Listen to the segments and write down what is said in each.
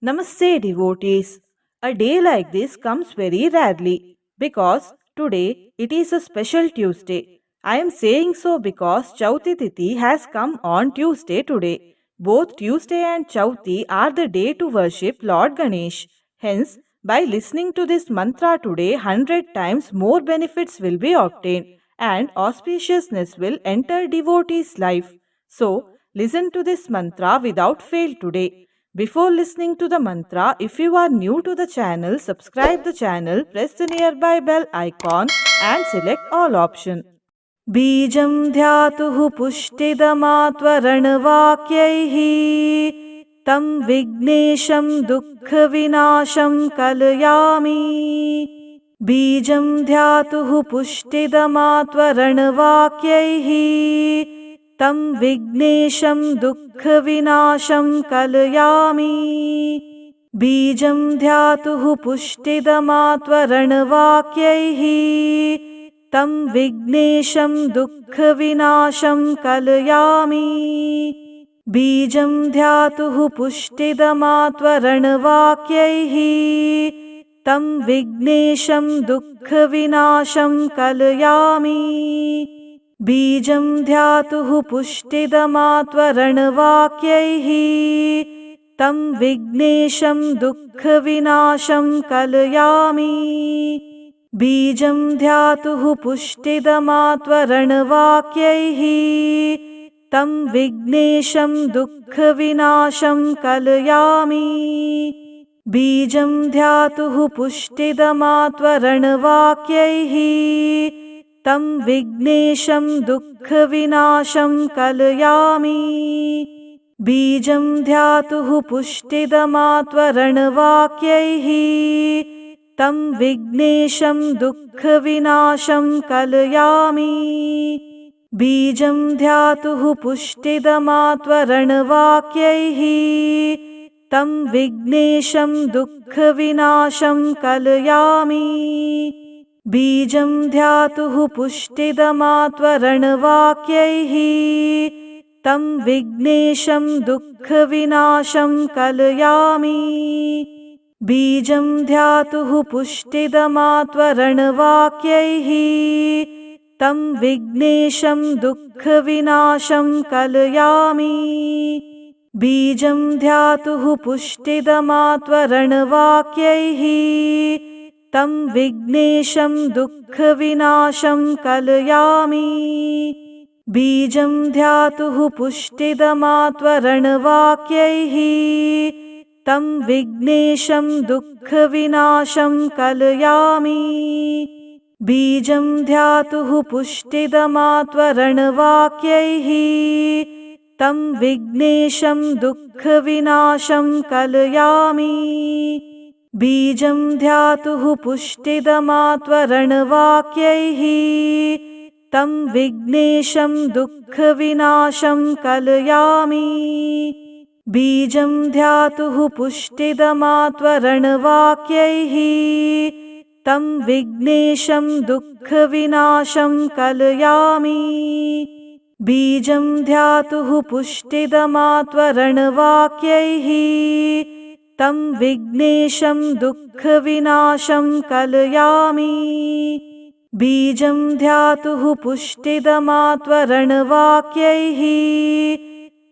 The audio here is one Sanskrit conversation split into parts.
Namaste, devotees. A day like this comes very rarely because today it is a special Tuesday. I am saying so because Chauthi Tithi has come on Tuesday today. Both Tuesday and Chauthi are the day to worship Lord Ganesh. Hence, by listening to this mantra today, 100 times more benefits will be obtained and auspiciousness will enter devotees' life. So, listen to this mantra without fail today. Before listening to the mantra, if you are new to the channel, subscribe the channel, press the nearby bell icon and select all option. बीजं ध्यातुः पुष्टिदमात्वरणवाक्यैः तं विघ्नेशं दुःखविनाशं कलयामि बीजं ध्यातुः पुष्टिदमात्वरणवाक्यैः तं विघ्नेशं दुःखविनाशं कलयामि बीजं ध्यातुः पुष्टिदमात्वरणवाक्यैः तं विघ्नेशं दुःखविनाशं कलयामि बीजं ध्यातुः पुष्टिदमात्वरणवाक्यैः तं विघ्नेशं दुःखविनाशं कलयामि बीजं ध्यातुः पुष्टिदमात्वरणवाक्यैः तं विघ्नेशं दुःखविनाशं कलयामि बीजं ध्यातुः पुष्टिदमात्वरणवाक्यैः तं विघ्नेशं दुःखविनाशं कलयामि बीजं ध्यातुः पुष्टिदमात्वरणवाक्यैः तं विघ्नेशं दुःखविनाशं कलयामि बीजं ध्यातुः पुष्टिदमात्वरणवाक्यैः तं विघ्नेशं दुःखविनाशं कलयामि बीजं ध्यातुः पुष्टिदमात्वरणवाक्यैः तं विघ्नेशं दुःखविनाशं कलयामि बीजं ध्यातुः पुष्टिदमात्वरणवाक्यैः तं विघ्नेशं दुःखविनाशं कलयामि बीजं ध्यातुः पुष्टिदमात्वरणवाक्यैः तं विघ्नेशं दुःखविनाशं कलयामि बीजं ध्यातुः पुष्टिदमात्वरणवाक्यैः तं विघ्नेशं दुःखविनाशं कलयामि बीजं ध्यातुः पुष्टिदमात्वरणवाक्यैः तं विघ्नेशं दुःखविनाशं कलयामि बीजं ध्यातुः पुष्टिदमात्वरणवाक्यैः तं विघ्नेशं दुःखविनाशं कलयामि बीजं ध्यातुः पुष्टिदमात्वरणवाक्यैः तं विघ्नेशं दुःखविनाशं कलयामि बीजं ध्यातुः पुष्टिदमात्वरणवाक्यैः तं विघ्नेशं दुःखविनाशं कलयामि बीजं ध्यातुः पुष्टिदमात्वरणवाक्यैः तं विघ्नेशं दुःखविनाशं कलयामि बीजं ध्यातुः पुष्टिदमात्वरणवाक्यैः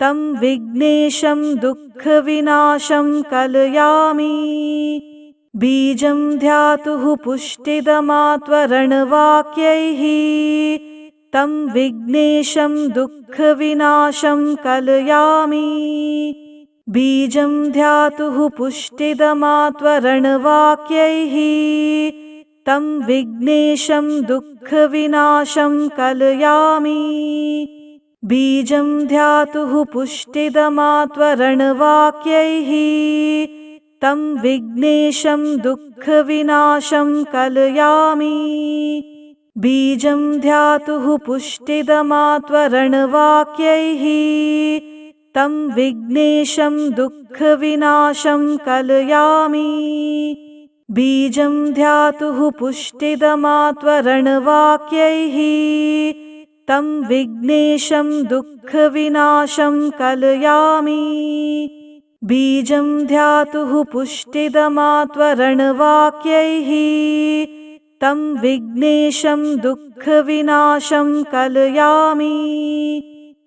तं विघ्नेशं दुःखविनाशं कलयामि बीजं ध्यातुः पुष्टिदमात्वरणवाक्यैः तं विघ्नेशं दुःखविनाशं कलयामि बीजं ध्यातुः पुष्टिदमात्वरणवाक्यैः तं विघ्नेशं दुःखविनाशं कलयामि बीजं ध्यातुः पुष्टिदमात्वरणवाक्यैः तं विघ्नेशं दुःखविनाशं कलयामि बीजं ध्यातुः पुष्टिदमात्वरणवाक्यैः तं विघ्नेशं दुःखविनाशं कलयामि बीजं ध्यातुः पुष्टिदमात्वरणवाक्यैः तं विघ्नेशं दुःखविनाशं कलयामि बीजं ध्यातुः पुष्टिदमात्वरणवाक्यैः तं विघ्नेशं दुःखविनाशं कलयामि।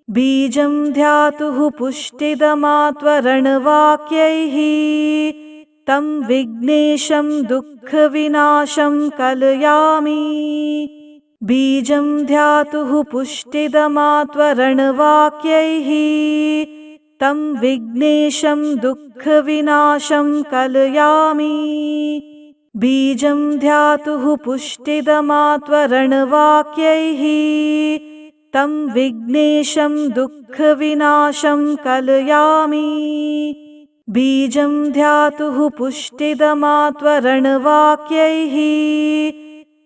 बीजं ध्यातुः पुष्टिदमात्वरणवाक्यैः तं विघ्नेशं दुःखविनाशं कलयामि। बीजं ध्यातुः पुष्टिदमात्वरणवाक्यैः तं विघ्नेशं दुःखविनाशं कलयामि। बीजं ध्यातुः पुष्टिदमात्वरणवाक्यैः तं विघ्नेशं दुःखविनाशं कलयामि। बीजं ध्यातुः पुष्टिदमात्वरणवाक्यैः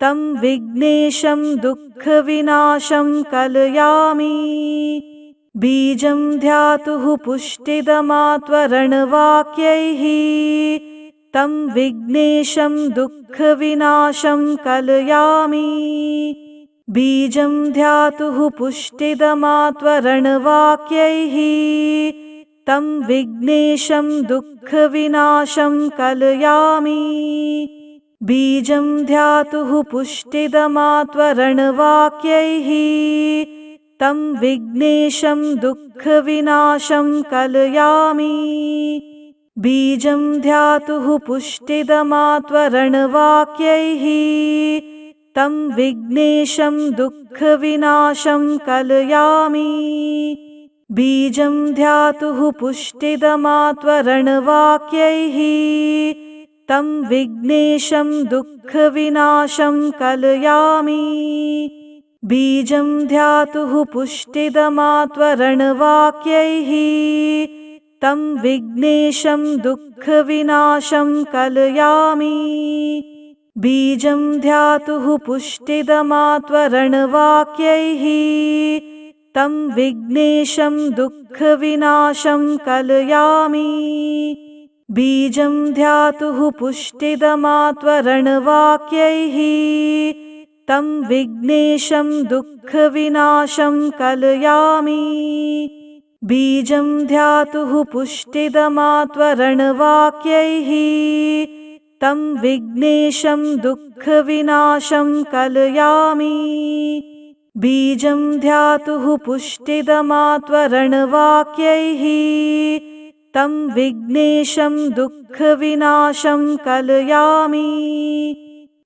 तं विघ्नेशं दुःखविनाशं कलयामि। बीजं ध्यातुः पुष्टिदमात्वरणवाक्यैः तं विघ्नेशं दुःखविनाशं कलयामि। बीजं ध्यातुः पुष्टिदमात्वरणवाक्यैः तं विघ्नेशं दुःखविनाशं कलयामि। बीजं ध्यातुः पुष्टिदमात्वरणवाक्यैः तं विघ्नेशं दुःखविनाशं कलयामि। बीजं ध्यातुः पुष्टिदमात्वरणवाक्यैः तं विघ्नेशं दुःखविनाशं कलयामि। बीजं ध्यातुः पुष्टिदमात्वरणवाक्यैः तं विघ्नेशं दुःखविनाशं कलयामि। बीजं ध्यातुः पुष्टिदमात्वरणवाक्यैः तं विघ्नेशं दुःखविनाशं कलयामि। बीजं ध्यातुः पुष्टिदमात्वरणवाक्यैः तं विघ्नेशं दुःखविनाशं कलयामि। बीजं ध्यातुः पुष्टिदमात्वरणवाक्यैः तं विघ्नेशं दुःखविनाशं कलयामि। बीजं ध्यातुः पुष्टिदमात्वरणवाक्यैः तं विघ्नेशं दुःखविनाशं कलयामि। बीजं ध्यातुः पुष्टिदमात्वरणवाक्यैः तं विघ्नेशं दुःखविनाशं कलयामि।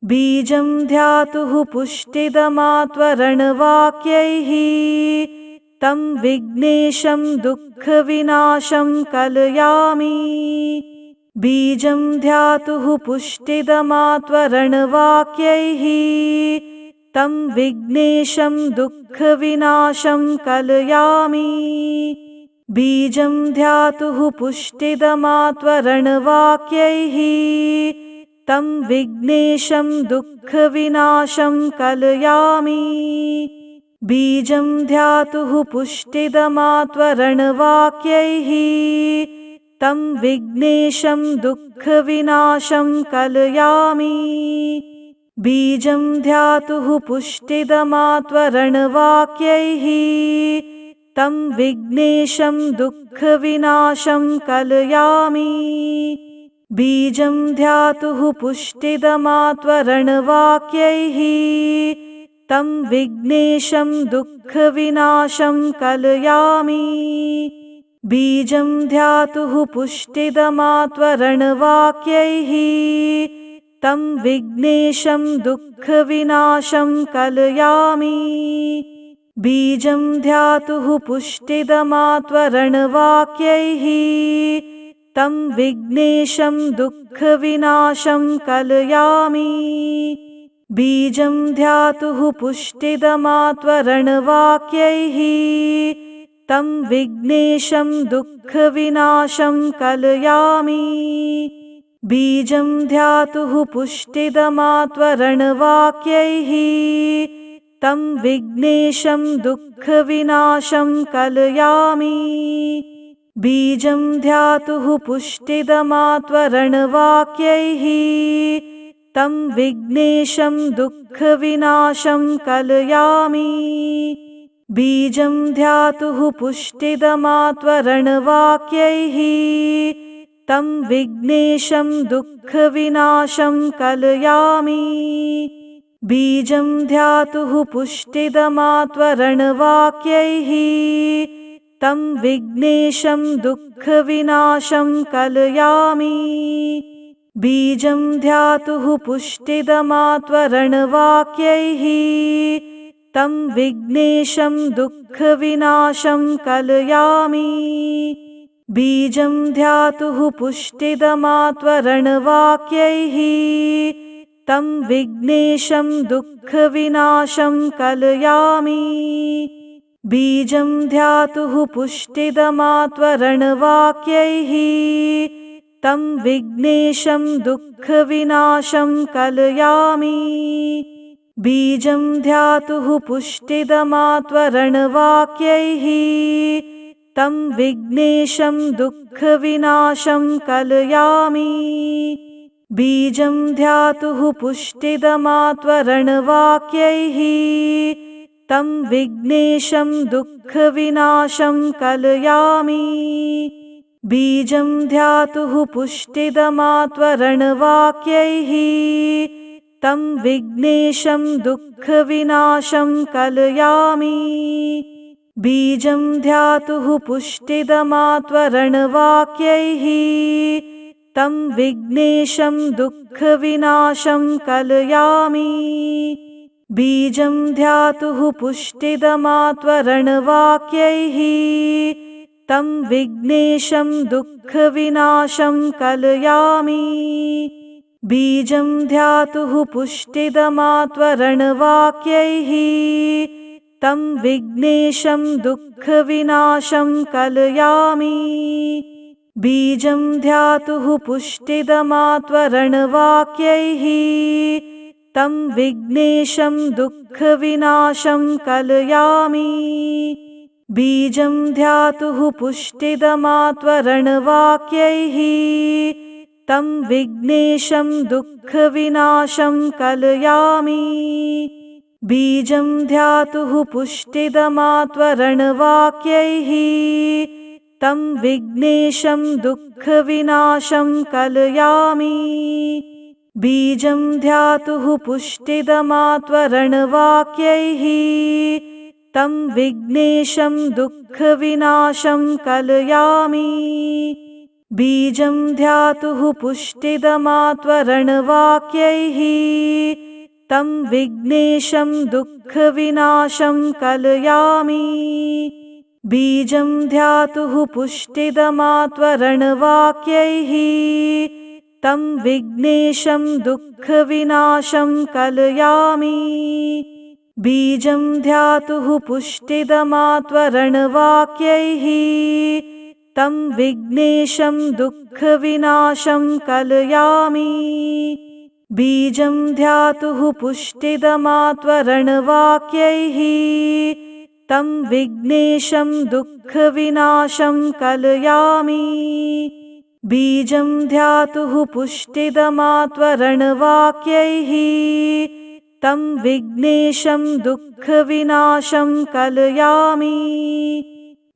बीजं ध्यातुः पुष्टिदमात्वरणवाक्यैः तं विघ्नेशं दुःखविनाशं कलयामि। बीजं ध्यातुः पुष्टिदमात्वरणवाक्यैः तं विघ्नेशं दुःखविनाशं कलयामि। बीजं ध्यातुः पुष्टिदमात्वरणवाक्यैः तं विघ्नेशं दुःखविनाशं कलयामि। बीजं ध्यातुः पुष्टिदमात्वरणवाक्यैः तं विघ्नेशं दुःखविनाशं कलयामि। बीजं ध्यातुः पुष्टिदमात्वरणवाक्यैः तं विघ्नेशं दुःखविनाशं कलयामि। बीजं ध्यातुः पुष्टिदमात्वरणवाक्यैः तं विघ्नेशं दुःखविनाशं कलयामि। बीजं ध्यातुः पुष्टिदमात्वरणवाक्यैः तं विघ्नेशं दुःखविनाशं कलयामि। बीजं ध्यातुः पुष्टिदमात्वरणवाक्यैः तं विघ्नेशं दुःखविनाशं कलयामि। बीजं ध्यातुः पुष्टिदमात्वरणवाक्यैः तं विघ्नेशं दुःखविनाशं कलयामि। बीजं ध्यातुः पुष्टिदमात्वरणवाक्यैः तं विघ्नेशं दुःखविनाशं कलयामि। बीजं ध्यातुः पुष्टिदमात्वरणवाक्यैः तं विघ्नेशं दुःखविनाशं कलयामि। बीजं ध्यातुः पुष्टिदमात्वरणवाक्यैः तं विघ्नेशं दुःखविनाशं कलयामि। बीजं ध्यातुः पुष्टिदमात्वरणवाक्यैः तं विघ्नेशं दुःखविनाशं कलयामि। बीजं ध्यातुः पुष्टिदमात्वरणवाक्यैः तं विघ्नेशं दुःखविनाशं कलयामि। बीजं ध्यातुः पुष्टिदमात्वरणवाक्यैः तं विघ्नेशं दुःखविनाशं कलयामि। बीजं ध्यातुः पुष्टिदमात्वरणवाक्यैः तं विघ्नेशं दुःखविनाशं कलयामि। बीजं ध्यातुः पुष्टिदमात्वरणवाक्यैः तं विघ्नेशं दुःखविनाशं कलयामि। बीजं ध्यातुः पुष्टिदमात्वरणवाक्यैः तं विघ्नेशं दुःखविनाशं कलयामि। बीजं ध्यातुः पुष्टिदमात्वरणवाक्यैः तं विघ्नेशं दुःखविनाशं कलयामि। बीजं ध्यातुः पुष्टिदमात्वरणवाक्यैः तं विघ्नेशं दुःखविनाशं कलयामि। बीजं ध्यातुः पुष्टिदमात्वरणवाक्यैः तं विघ्नेशं दुःखविनाशं कलयामि। बीजं ध्यातुः पुष्टिदमात्वरणवाक्यैः तं विघ्नेशं दुःखविनाशं कलयामि। बीजं ध्यातुः पुष्टिदमात्वरणवाक्यैः तं विघ्नेशं दुःखविनाशं कलयामि। बीजं ध्यातुः पुष्टिदमात्वरणवाक्यैः तं विघ्नेशं दुःखविनाशं कलयामि। बीजं ध्यातुः पुष्टिदमात्वरणवाक्यैः तं विघ्नेशं दुःखविनाशं कलयामि। बीजं ध्यातुः पुष्टिदमात्वरणवाक्यैः तं विघ्नेशं दुःखविनाशं कलयामि। बीजं ध्यातुः पुष्टिदमात्वरणवाक्यैः तं विघ्नेशं दुःखविनाशं कलयामि। बीजं ध्यातुः पुष्टिदमात्वरणवाक्यैः तं विघ्नेशं दुःखविनाशं कलयामि। बीजं ध्यातुः पुष्टिदमात्वरणवाक्यैः तं विघ्नेशं दुःखविनाशं कलयामि। बीजं ध्यातुः पुष्टिदमात्वरणवाक्यैः तं विघ्नेशं दुःखविनाशं कलयामि। बीजं ध्यातुः पुष्टिदमात्वरणवाक्यैः तं विघ्नेशं दुःखविनाशं कलयामि।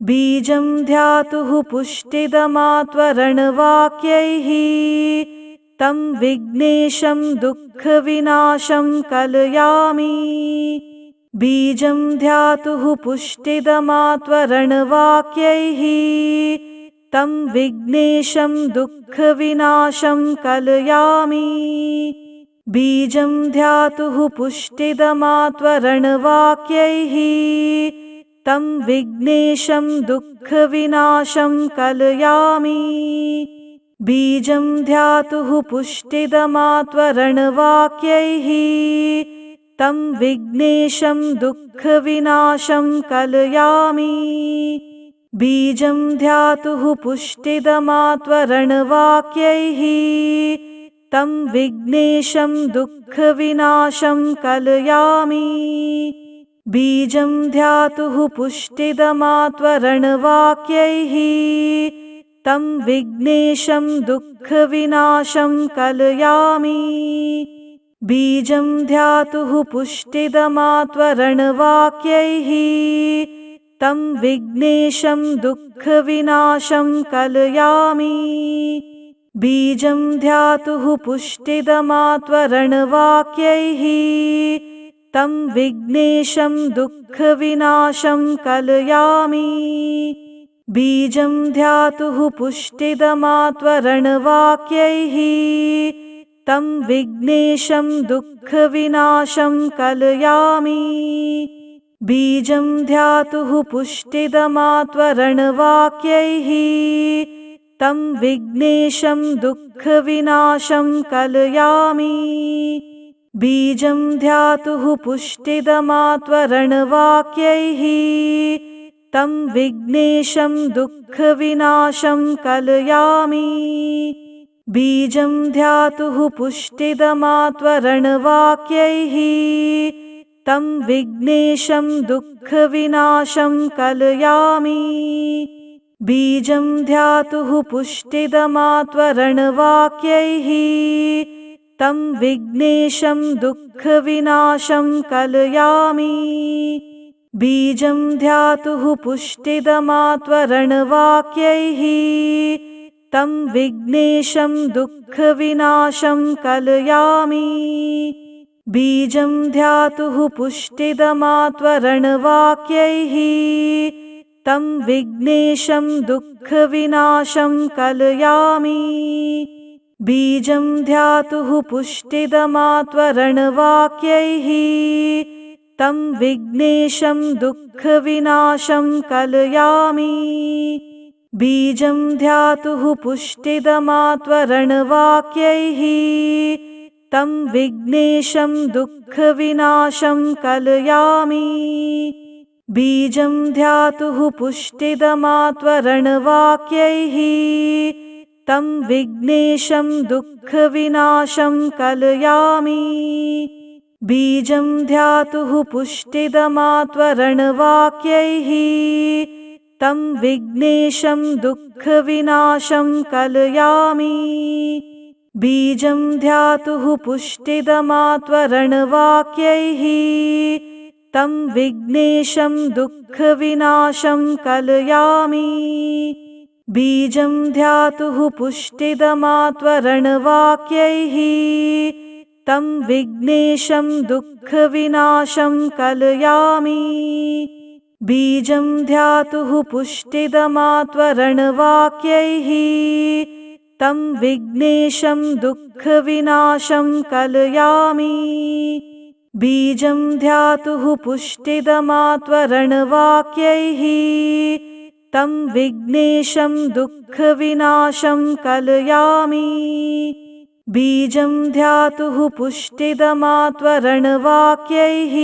बीजं ध्यातुः पुष्टिदमात्वरणवाक्यैः तं विघ्नेशं दुःखविनाशं कलयामि। बीजं ध्यातुः पुष्टिदमात्वरणवाक्यैः तं विघ्नेशं दुःखविनाशं कलयामि। बीजं ध्यातुः पुष्टिदमात्वरणवाक्यैः तं विघ्नेशं दुःखविनाशं कलयामि। बीजं ध्यातुः पुष्टिदमात्वरणवाक्यैः तं विघ्नेशं दुःखविनाशं कलयामि। बीजं ध्यातुः पुष्टिदमात्वरणवाक्यैः तं विघ्नेशं दुःखविनाशं कलयामि। बीजं ध्यातुः पुष्टिदमात्वरणवाक्यैः तं विघ्नेशं दुःखविनाशं कलयामि। बीजं ध्यातुः पुष्टिदमात्वरणवाक्यैः तं विघ्नेशं दुःखविनाशं कलयामि। बीजं ध्यातुः पुष्टिदमात्वरणवाक्यैः तं विघ्नेशं दुःखविनाशं कलयामि। बीजं ध्यातुः पुष्टिदमात्वरणवाक्यैः तं विघ्नेशं दुःखविनाशं कलयामि। बीजं ध्यातुः पुष्टिदमात्वरणवाक्यैः तं विघ्नेशं दुःखविनाशं कलयामि। बीजं ध्यातुः पुष्टिदमात्वरणवाक्यैः तं विघ्नेशं दुःखविनाशं कलयामि। बीजं ध्यातुः पुष्टिदमात्वरणवाक्यैः तं विघ्नेशं दुःखविनाशं कलयामि। बीजं ध्यातुः पुष्टिदमात्वरणवाक्यैः तं विघ्नेशं दुःखविनाशं कलयामि। बीजं ध्यातुः पुष्टिदमात्वरणवाक्यैः तं विघ्नेशं दुःखविनाशं कलयामि। बीजं ध्यातुः पुष्टिदमात्वरणवाक्यैः तं विघ्नेशं दुःखविनाशं कलयामि। बीजं ध्यातुः पुष्टिदमात्वरणवाक्यैः तं विघ्नेशं दुःखविनाशं कलयामि। बीजं ध्यातुः पुष्टिदमात्वरणवाक्यैः तं विघ्नेशं दुःखविनाशं कलयामि। बीजं ध्यातुः पुष्टिदमात्वरणवाक्यैः तं विघ्नेशं दुःखविनाशं कलयामि। बीजं ध्यातुः पुष्टिदमात्वरणवाक्यैः तं विघ्नेशं दुःखविनाशं कलयामि। बीजं ध्यातुः पुष्टिदमात्वरणवाक्यैः तं विघ्नेशं दुःखविनाशं कलयामि। बीजं ध्यातुः पुष्टिदमात्वरणवाक्यैः तं विघ्नेशं दुःखविनाशं कलयामि। बीजं ध्यातुः पुष्टिदमात्वरणवाक्यैः तं विघ्नेशं दुःखविनाशं कलयामि। बीजं ध्यातुः पुष्टिदमात्वरणवाक्यैः तं विघ्नेशं दुःखविनाशं कलयामि। बीजं ध्यातुः पुष्टिदमात्वरणवाक्यैः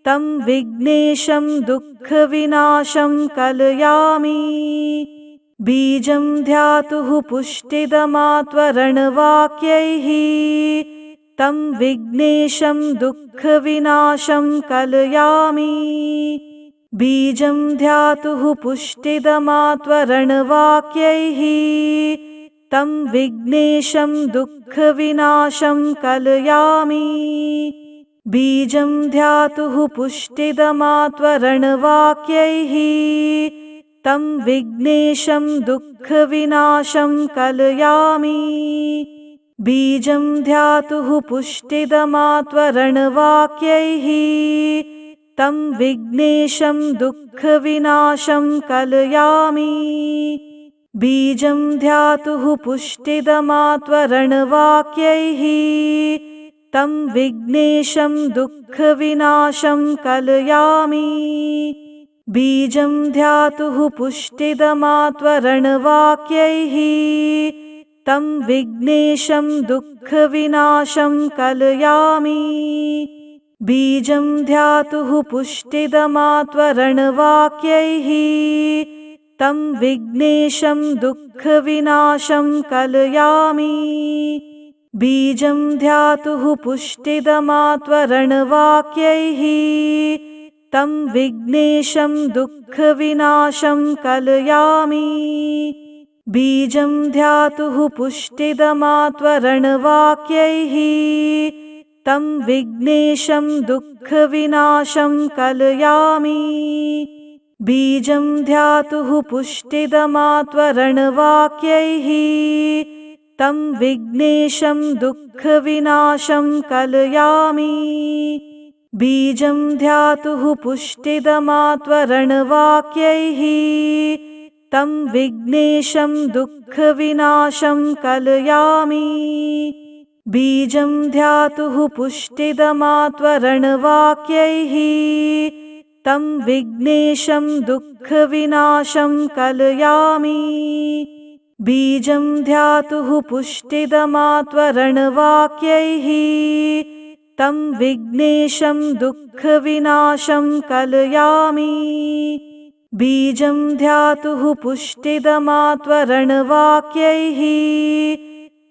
तं विघ्नेशं दुःखविनाशं कलयामि। बीजं ध्यातुः पुष्टिदमात्वरणवाक्यैः तं विघ्नेशं दुःखविनाशं कलयामि। बीजं ध्यातुः पुष्टिदमात्वरणवाक्यैः तं विघ्नेशं दुःखविनाशं कलयामि। बीजं ध्यातुः पुष्टिदमात्वरणवाक्यैः तं विघ्नेशं दुःखविनाशं कलयामि। बीजं ध्यातुः पुष्टिदमात्वरणवाक्यैः तं विघ्नेशं दुःखविनाशं कलयामि। बीजं ध्यातुः पुष्टिदमात्वरणवाक्यैः तं विघ्नेशं दुःखविनाशं कलयामि। बीजं ध्यातुः पुष्टिदमात्वरणवाक्यैः तं विघ्नेशं दुःखविनाशं कलयामि। बीजं ध्यातुः पुष्टिदमात्वरणवाक्यैः तं विघ्नेशं दुःखविनाशं कलयामि। बीजं ध्यातुः पुष्टिदमात्वरणवाक्यैः तं विघ्नेशं दुःखविनाशं कलयामि। बीजं ध्यातुः पुष्टिदमात्वरणवाक्यैः तं विघ्नेशं दुःखविनाशं कलयामि। बीजं ध्यातुः पुष्टिदमात्वरणवाक्यैः तं विघ्नेशं दुःखविनाशं कलयामि। बीजं ध्यातुः पुष्टिदमात्वरणवाक्यैः तं विघ्नेशं दुःखविनाशं कलयामि। बीजं ध्यातुः पुष्टिदमात्वरणवाक्यैः तं विघ्नेशं दुःखविनाशं कलयामि। बीजं ध्यातुः पुष्टिदमात्वरणवाक्यैः तं विघ्नेशं दुःखविनाशं कलयामि। बीजं ध्यातुः पुष्टिदमात्वरणवाक्यैः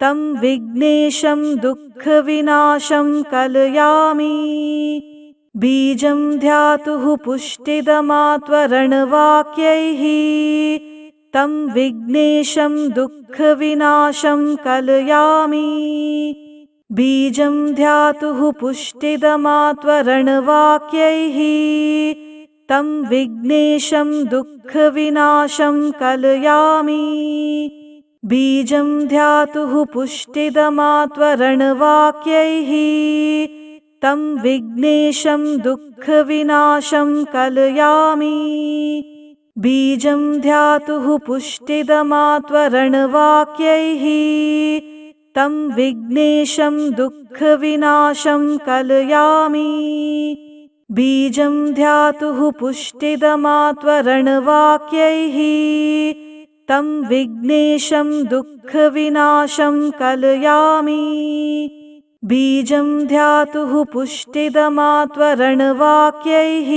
तं विघ्नेशं दुःखविनाशं कलयामि। बीजं ध्यातुः पुष्टिदमात्वरणवाक्यैः तं विघ्नेशं दुःखविनाशं कलयामि। बीजं ध्यातुः पुष्टिदमात्वरणवाक्यैः तं विघ्नेशं दुःखविनाशं कलयामि। बीजं ध्यातुः पुष्टिदमात्वरणवाक्यैः तं विघ्नेशं दुःखविनाशं कलयामि। बीजं ध्यातुः पुष्टिदमात्वरणवाक्यैः तं विघ्नेशं दुःखविनाशं कलयामि। बीजं ध्यातुः पुष्टिदमात्वरणवाक्यैः तं विघ्नेशं दुःखविनाशं कलयामि। बीजं ध्यातुः पुष्टिदमात्वरणवाक्यैः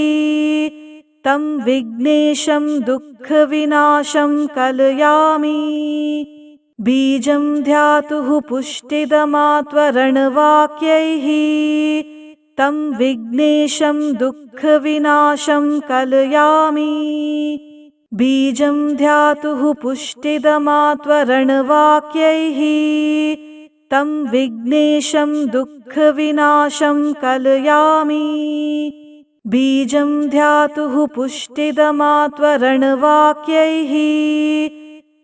तं विघ्नेशं दुःखविनाशं कलयामि। बीजं ध्यातुः पुष्टिदमात्वरणवाक्यैः तं विघ्नेशं दुःखविनाशं कलयामि। बीजं ध्यातुः पुष्टिदमात्वरणवाक्यैः तं विघ्नेशं दुःखविनाशं कलयामि। बीजं ध्यातुः पुष्टिदमात्वरणवाक्यैः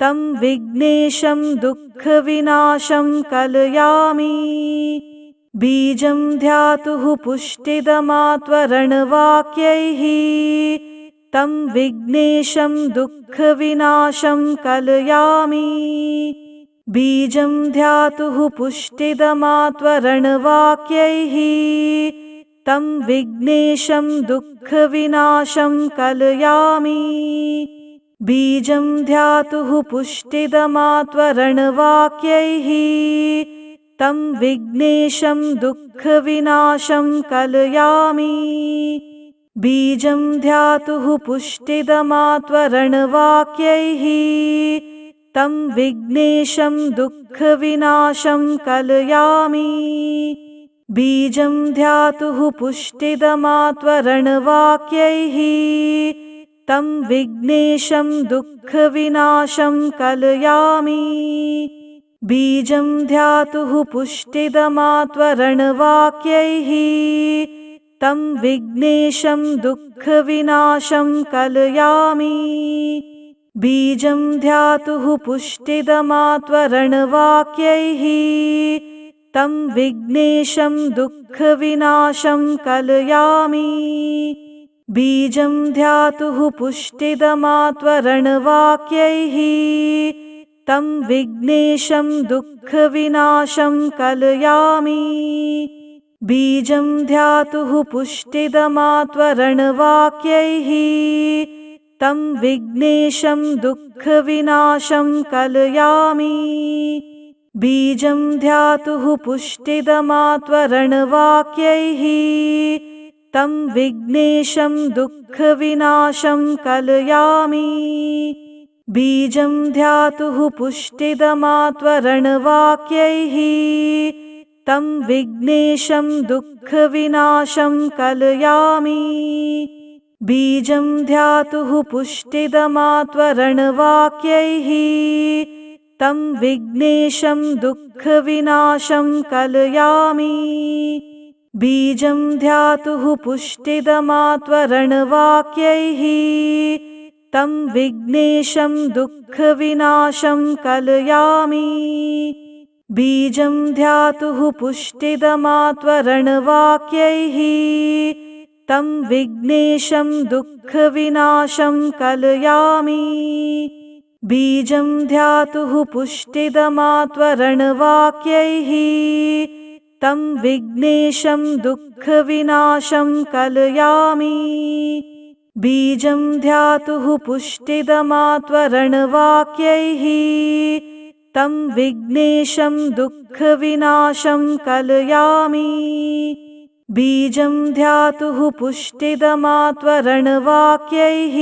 तं विघ्नेशं दुःखविनाशं कलयामि। बीजं ध्यातुः पुष्टिदमात्वरणवाक्यैः तं विघ्नेशं दुःखविनाशं कलयामि। बीजं ध्यातुः पुष्टिदमात्वरणवाक्यैः तं विघ्नेशं दुःखविनाशं कलयामि। बीजं ध्यातुः पुष्टिदमात्वरणवाक्यैः तं विघ्नेशं दुःखविनाशं कलयामि। बीजं ध्यातुः पुष्टिदमात्वरणवाक्यैः तं विघ्नेशं दुःखविनाशं कलयामि। बीजं ध्यातुः पुष्टिदमात्वरणवाक्यैः तं विघ्नेशं दुःखविनाशं कलयामि। बीजं ध्यातुः पुष्टिदमात्वरणवाक्यैः तं विघ्नेशं दुःखविनाशं कलयामि। बीजं ध्यातुः पुष्टिदमात्वरणवाक्यैः तं विघ्नेशं दुःखविनाशं कलयामि। बीजं ध्यातुः पुष्टिदमात्वरणवाक्यैः तं विघ्नेशं दुःखविनाशं कलयामि। बीजं ध्यातुः पुष्टिदमात्वरणवाक्यैः तं विघ्नेशं दुःखविनाशं कलयामि। बीजं ध्यातुः पुष्टिदमात्वरणवाक्यैः तं विघ्नेशं दुःखविनाशं कलयामि। बीजं ध्यातुः पुष्टिदमात्वरणवाक्यैः तं विघ्नेशं दुःखविनाशं कलयामि। बीजं ध्यातुः पुष्टिदमात्वरणवाक्यैः तं विघ्नेशं दुःखविनाशं कलयामि। बीजं ध्यातुः पुष्टिदमात्वरणवाक्यैः तं विघ्नेशं दुःखविनाशं कलयामि। बीजं ध्यातुः पुष्टिदमात्वरणवाक्यैः तं विघ्नेशं दुःखविनाशं कलयामि। बीजं ध्यातुः पुष्टिदमात्वरणवाक्यैः तं विघ्नेशं दुःखविनाशं कलयामि। बीजं ध्यातुः पुष्टिदमात्वरणवाक्यैः तं विघ्नेशं दुःखविनाशं कलयामि। बीजं ध्यातुः पुष्टिदमात्वरणवाक्यैः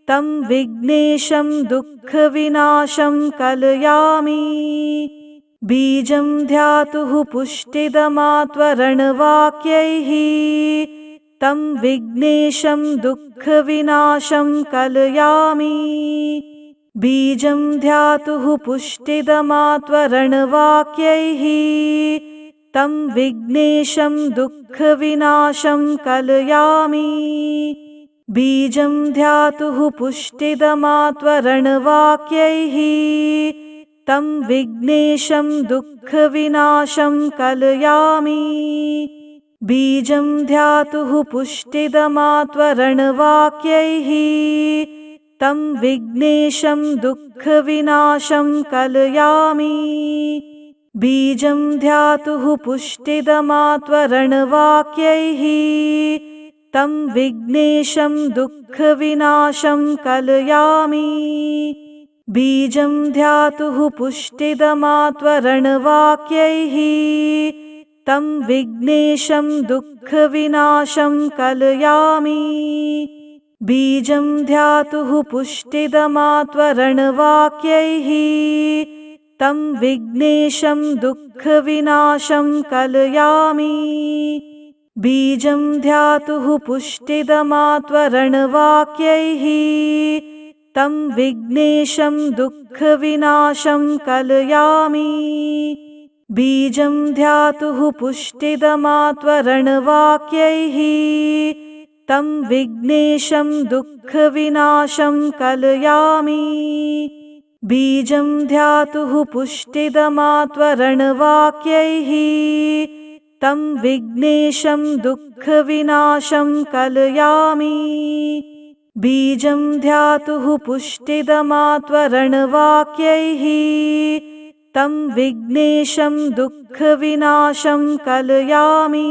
तं विघ्नेशं दुःखविनाशं कलयामि। बीजं ध्यातुः पुष्टिदमात्वरणवाक्यैः तं विघ्नेशं दुःखविनाशं कलयामि। बीजं ध्यातुः पुष्टिदमात्वरणवाक्यैः तं विघ्नेशं दुःखविनाशं कलयामि। बीजं ध्यातुः पुष्टिदमात्वरणवाक्यैः तं विघ्नेशं दुःखविनाशं कलयामि। बीजं ध्यातुः पुष्टिदमात्वरणवाक्यैः तं विघ्नेशं दुःखविनाशं कलयामि। बीजं ध्यातुः पुष्टिदमात्वरणवाक्यैः तं विघ्नेशं दुःखविनाशं कलयामि। बीजं ध्यातुः पुष्टिदमात्वरणवाक्यैः तं विघ्नेशं दुःखविनाशं कलयामि। बीजं ध्यातुः पुष्टिदमात्वरणवाक्यैः तं विघ्नेशं दुःखविनाशं कलयामि। बीजं ध्यातुः पुष्टिदमात्वरणवाक्यैः तं विघ्नेशं दुःखविनाशं कलयामि। बीजं ध्यातुः पुष्टिदमात्वरणवाक्यैः तं विघ्नेशं दुःखविनाशं कलयामि। बीजं ध्यातुः पुष्टिदमात्वरणवाक्यैः तं विघ्नेशं दुःखविनाशं कलयामि। बीजं ध्यातुः पुष्टिदमात्वरणवाक्यैः तं विघ्नेशं दुःखविनाशं कलयामि।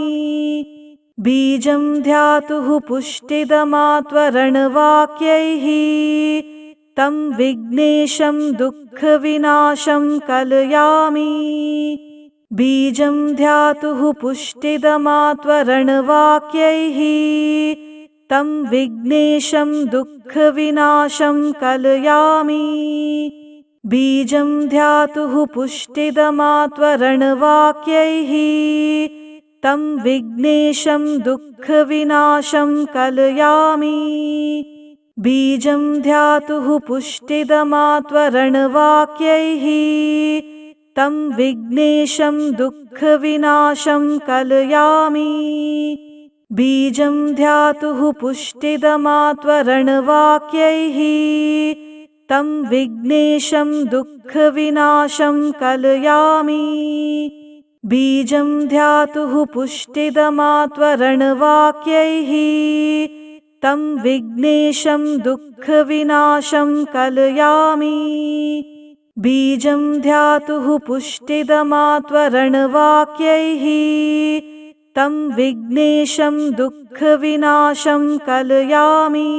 बीजं ध्यातुः पुष्टिदमात्वरणवाक्यैः तं विघ्नेशं दुःखविनाशं कलयामि। बीजं ध्यातुः पुष्टिदमात्वरणवाक्यैः तं विघ्नेशं दुःखविनाशं कलयामि। बीजं ध्यातुः पुष्टिदमात्वरणवाक्यैः तं विघ्नेशं दुःखविनाशं कलयामि। बीजं ध्यातुः पुष्टिदमात्वरणवाक्यैः तं विघ्नेशं दुःखविनाशं कलयामि। बीजं ध्यातुः पुष्टिदमात्वरणवाक्यैः तं विघ्नेशं दुःखविनाशं कलयामि। बीजं ध्यातुः पुष्टिदमात्वरणवाक्यैः तं विघ्नेशं दुःखविनाशं कलयामि। बीजं ध्यातुः पुष्टिदमात्वरणवाक्यैः तं विघ्नेशं दुःखविनाशं कलयामि।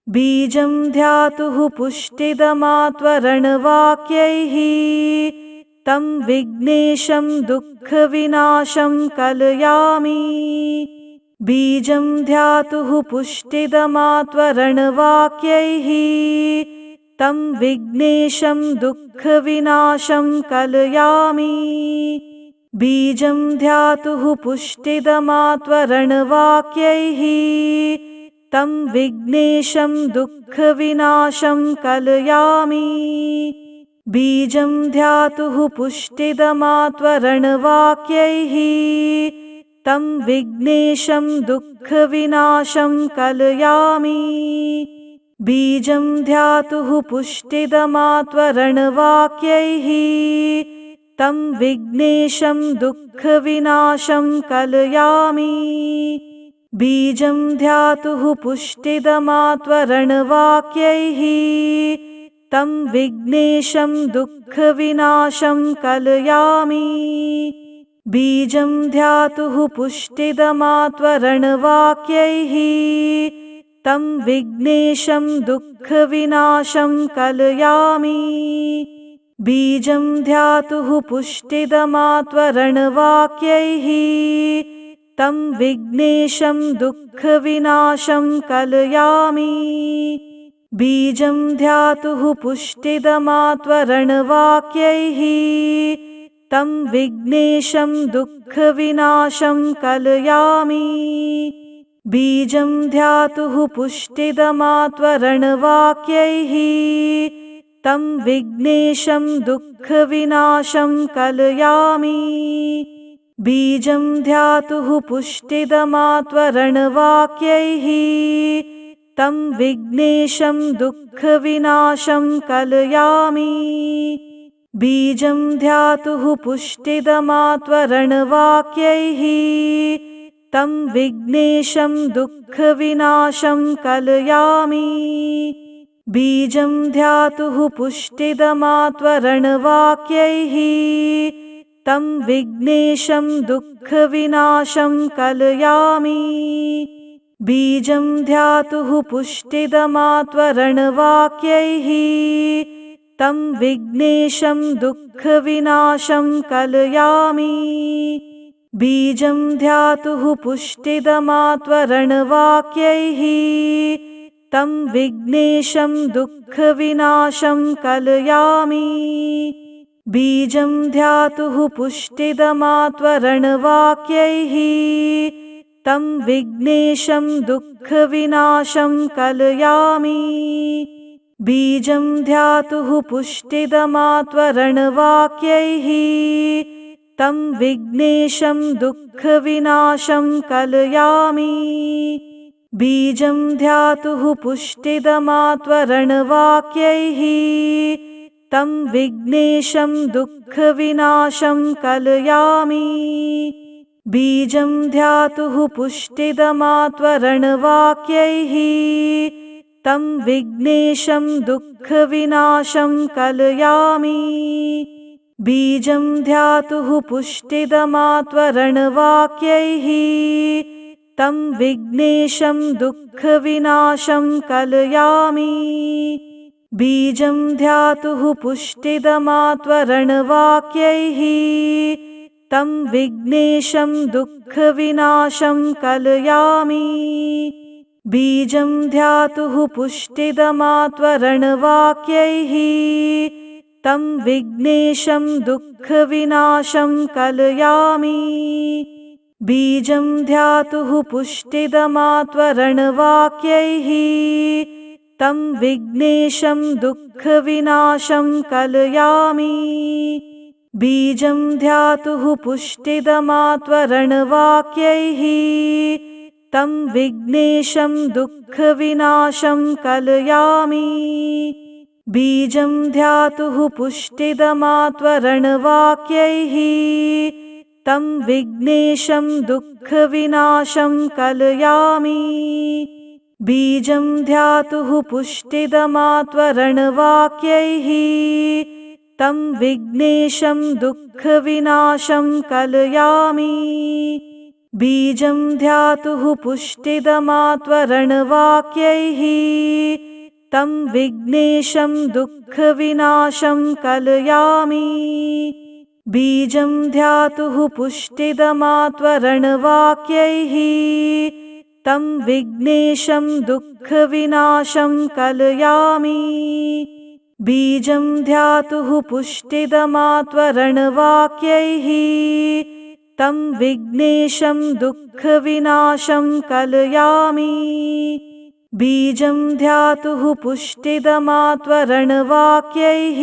बीजं ध्यातुः पुष्टिदमात्वरणवाक्यैः तं विघ्नेशं दुःखविनाशं कलयामि। बीजं ध्यातुः पुष्टिदमात्वरणवाक्यैः तं विघ्नेशं दुःखविनाशं कलयामि। बीजं ध्यातुः पुष्टिदमात्वरणवाक्यैः तं विघ्नेशं दुःखविनाशं कलयामि। बीजं ध्यातुः पुष्टिदमात्वरणवाक्यैः तं विघ्नेशं दुःखविनाशं कलयामि। बीजं ध्यातुः पुष्टिदमात्वरणवाक्यैः तं विघ्नेशं दुःखविनाशं कलयामि। बीजं ध्यातुः पुष्टिदमात्वरणवाक्यैः तं विघ्नेशं दुःखविनाशं कलयामि। बीजं ध्यातुः पुष्टिदमात्वरणवाक्यैः तं विघ्नेशं दुःखविनाशं कलयामि। बीजं ध्यातुः पुष्टिदमात्वरणवाक्यैः तं विघ्नेशं दुःखविनाशं कलयामि। बीजं ध्यातुः पुष्टिदमात्वरणवाक्यैः तं विघ्नेशं दुःखविनाशं कलयामि। बीजं ध्यातुः पुष्टिदमात्वरणवाक्यैः तं विघ्नेशं दुःखविनाशं कलयामि। बीजं ध्यातुः पुष्टिदमात्वरणवाक्यैः तं विघ्नेशं दुःखविनाशं कलयामि। बीजं ध्यातुः पुष्टिदमात्वरणवाक्यैः तं विघ्नेशं दुःखविनाशं कलयामि। बीजं ध्यातुः पुष्टिदमात्वरणवाक्यैः तं विघ्नेशं दुःखविनाशं कलयामि। बीजं ध्यातुः पुष्टिदमात्वरणवाक्यैः तं विघ्नेशं दुःखविनाशं कलयामि। बीजं ध्यातुः पुष्टिदमात्वरणवाक्यैः तं विघ्नेशं दुःखविनाशं कलयामि। बीजं ध्यातुः पुष्टिदमात्वरणवाक्यैः तं विघ्नेशं दुःखविनाशं कलयामि। बीजं ध्यातुः पुष्टिदमात्वरणवाक्यैः तं विघ्नेशं दुःखविनाशं कलयामि। बीजं ध्यातुः पुष्टिदमात्वरणवाक्यैः तं विघ्नेशं दुःखविनाशं कलयामि। बीजं ध्यातुः पुष्टिदमात्वरणवाक्यैः तं विघ्नेशं दुःखविनाशं कलयामि। बीजं ध्यातुः पुष्टिदमात्वरणवाक्यैः तं विघ्नेशं दुःखविनाशं कलयामि। बीजं ध्यातुः पुष्टिदमात्वरणवाक्यैः तं विघ्नेशं दुःखविनाशं कलयामि। बीजं ध्यातुः पुष्टिदमात्वरणवाक्यैः तं विघ्नेशं दुःखविनाशं कलयामि। बीजं ध्यातुः पुष्टिदमात्वरणवाक्यैः तं विघ्नेशं दुःखविनाशं कलयामि। बीजं ध्यातुः पुष्टिदमात्वरणवाक्यैः तं विघ्नेशं दुःखविनाशं कलयामि। बीजं ध्यातुः पुष्टिदमात्वरणवाक्यैः तं विघ्नेशं दुःखविनाशं कलयामि। बीजं ध्यातुः पुष्टिदमात्वरणवाक्यैः तं विघ्नेशं दुःखविनाशं कलयामि। बीजं ध्यातुः पुष्टिदमात्वरणवाक्यैः तं विघ्नेशं दुःखविनाशं कलयामि। बीजं ध्यातुः पुष्टिदमात्वरणवाक्यैः तं विघ्नेशं दुःखविनाशं कलयामि। बीजं ध्यातुः पुष्टिदमात्वरणवाक्यैः तं विघ्नेशं दुःखविनाशं कलयामि। बीजं ध्यातुः पुष्टिदमात्वरणवाक्यैः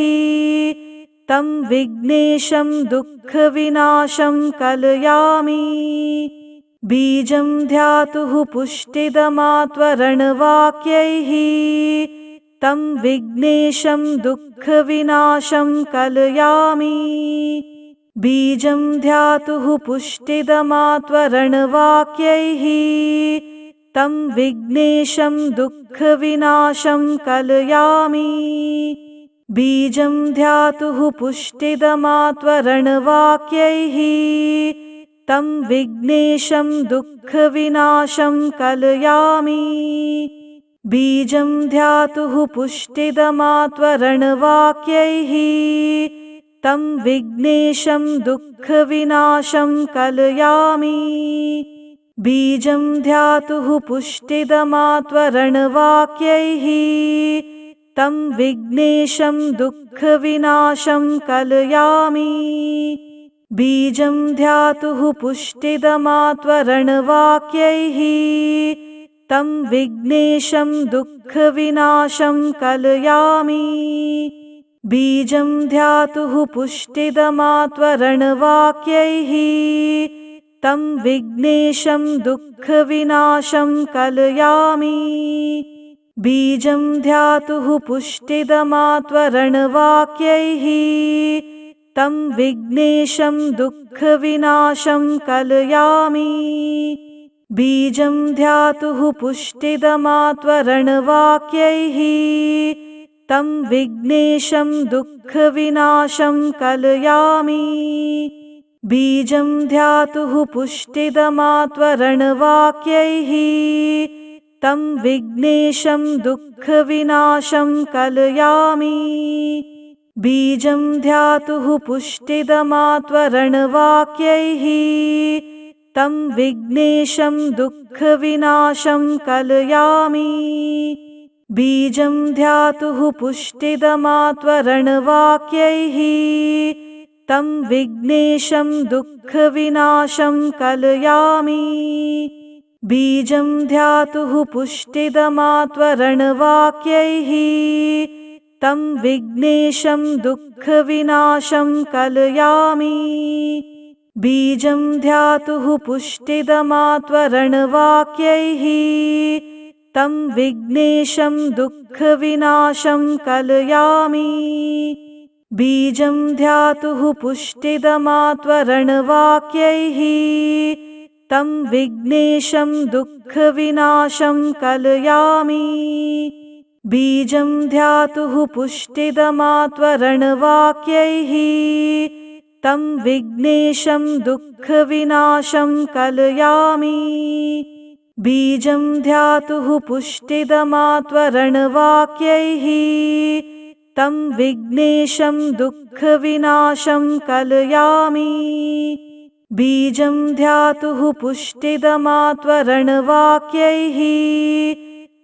तं विघ्नेशं दुःखविनाशं कलयामि। बीजं ध्यातुः पुष्टिदमात्वरणवाक्यैः तं विघ्नेशं दुःखविनाशं कलयामि। बीजं ध्यातुः पुष्टिदमात्वरणवाक्यैः तं विघ्नेशं दुःखविनाशं कलयामि। बीजं ध्यातुः पुष्टिदमात्वरणवाक्यैः तं विघ्नेशं दुःखविनाशं कलयामि। बीजं ध्यातुः पुष्टिदमात्वरणवाक्यैः तं विघ्नेशं दुःखविनाशं कलयामि। बीजं ध्यातुः पुष्टिदमात्वरणवाक्यैः तं विघ्नेशं दुःखविनाशं कलयामि। बीजं ध्यातुः पुष्टिदमात्वरणवाक्यैः तं विघ्नेशं दुःखविनाशं कलयामि। बीजं ध्यातुः पुष्टिदमात्वरणवाक्यैः तं विघ्नेशं दुःखविनाशं कलयामि। बीजं ध्यातुः पुष्टिदमात्वरणवाक्यैः तं विघ्नेशं दुःखविनाशं कलयामि। बीजं ध्यातुः पुष्टिदमात्वरणवाक्यैः तं विघ्नेशं दुःखविनाशं कलयामि। बीजं ध्यातुः पुष्टिदमात्वरणवाक्यैः तं विघ्नेशं दुःखविनाशं कलयामि। बीजं ध्यातुः पुष्टिदमात्वरणवाक्यैः तं विघ्नेशं दुःखविनाशं कलयामि। बीजं ध्यातुः पुष्टिदमात्वरणवाक्यैः तं विघ्नेशं दुःखविनाशं कलयामि। बीजं ध्यातुः पुष्टिदमात्वरणवाक्यैः तं विघ्नेशं दुःखविनाशं कलयामि। बीजं ध्यातुः पुष्टिदमात्वरणवाक्यैः तं विघ्नेशं दुःखविनाशं कलयामि। बीजं ध्यातुः पुष्टिदमात्वरणवाक्यैः तं विघ्नेशं दुःखविनाशं कलयामि। बीजं ध्यातुः पुष्टिदमात्वरणवाक्यैः तं विघ्नेशं दुःखविनाशं कलयामि। बीजं ध्यातुः पुष्टिदमात्वरणवाक्यैः तं विघ्नेशं दुःखविनाशं कलयामि। बीजं ध्यातुः पुष्टिदमात्वरणवाक्यैः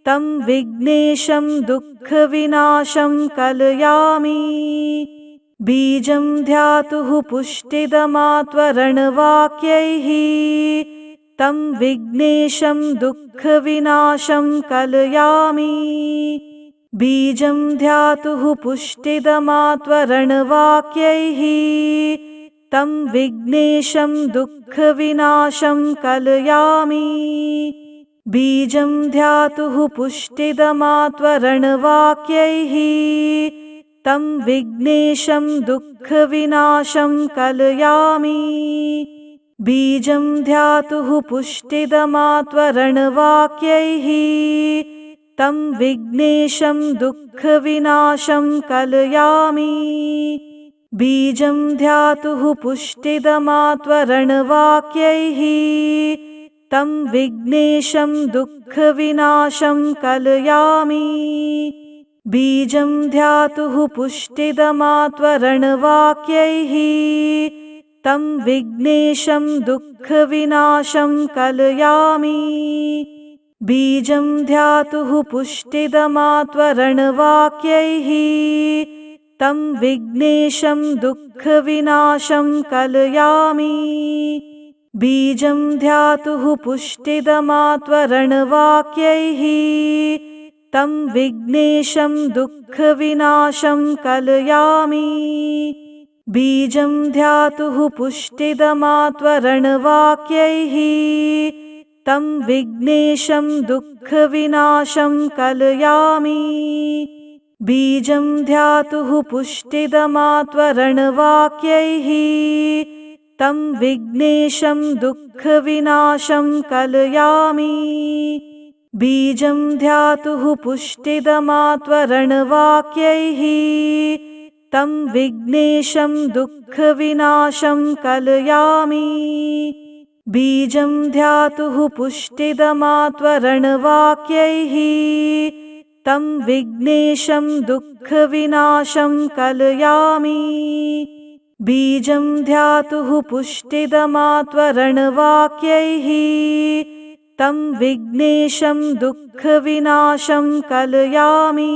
तं विघ्नेशं दुःखविनाशं कलयामि। बीजं ध्यातुः पुष्टिदमात्वरणवाक्यैः तं विघ्नेशं दुःखविनाशं कलयामि। बीजं ध्यातुः पुष्टिदमात्वरणवाक्यैः तं विघ्नेशं दुःखविनाशं कलयामि। बीजं ध्यातुः पुष्टिदमात्वरणवाक्यैः तं विघ्नेशं दुःखविनाशं कलयामि। बीजं ध्यातुः पुष्टिदमात्वरणवाक्यैः तं विघ्नेशं दुःखविनाशं कलयामि। बीजं ध्यातुः पुष्टिदमात्वरणवाक्यैः तं विघ्नेशं दुःखविनाशं कलयामि। बीजं ध्यातुः पुष्टिदमात्वरणवाक्यैः तं विघ्नेशं दुःखविनाशं कलयामि। बीजं ध्यातुः पुष्टिदमात्वरणवाक्यैः तं विघ्नेशं दुःखविनाशं कलयामि। बीजं ध्यातुः पुष्टिदमात्वरणवाक्यैः तं विघ्नेशं दुःखविनाशं कलयामि। बीजं ध्यातुः पुष्टिदमात्वरणवाक्यैः तं विघ्नेशं दुःखविनाशं कलयामि। बीजं ध्यातुः पुष्टिदमात्वरणवाक्यैः तं विघ्नेशं दुःखविनाशं कलयामि। बीजं ध्यातुः पुष्टिदमात्वरणवाक्यैः तं विघ्नेशं दुःखविनाशं कलयामि। बीजं ध्यातुः पुष्टिदमात्वरणवाक्यैः तं विघ्नेशं दुःखविनाशं कलयामि। बीजं ध्यातुः पुष्टिदमात्वरणवाक्यैः तं विघ्नेशं दुःखविनाशं कलयामि।